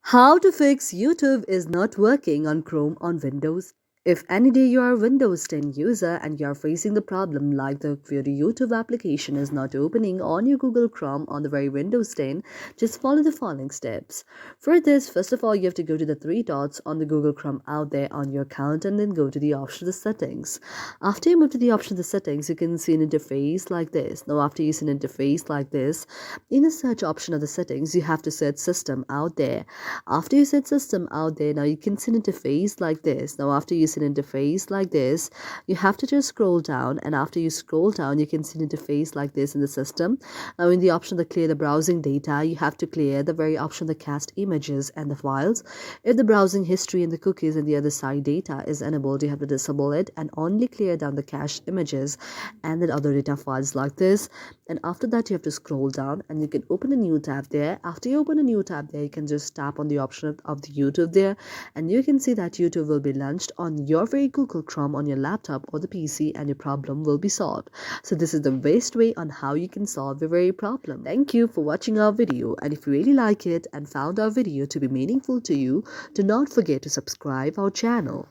How to fix YouTube is not working on Chrome on Windows. If any day you are a Windows 10 user and you are facing the problem like your YouTube application is not opening on your Google Chrome on the very Windows 10, just follow the following steps. For this, first of all, you have to go to the three dots on the Google Chrome out there on your account and then go to the option of the settings. After you move to the option of the settings, you can see an interface like this. Now, after you see an interface like this, in the search option of the settings, you have to search system out there. After you set system out there, now you can see an interface like this. Now after you see an interface like this, you have to just scroll down, and after you scroll down, you can see an interface like this in the system. Now in the option to clear the browsing data, you have to clear the very option to cast images and the files. If the browsing history and the cookies and the other side data is enabled, you have to disable it and only clear down the cached images and then other data files like this. And after that, you have to scroll down and you can open a new tab there. After you open a new tab there, you can just tap on the option of the YouTube there, and you can see that YouTube will be launched on your very Google Chrome on your laptop or the PC, and your problem will be solved. So this is the best way on how you can solve your very problem. Thank you for watching our video, and if you really like it and found our video to be meaningful to you, do not forget to subscribe our channel.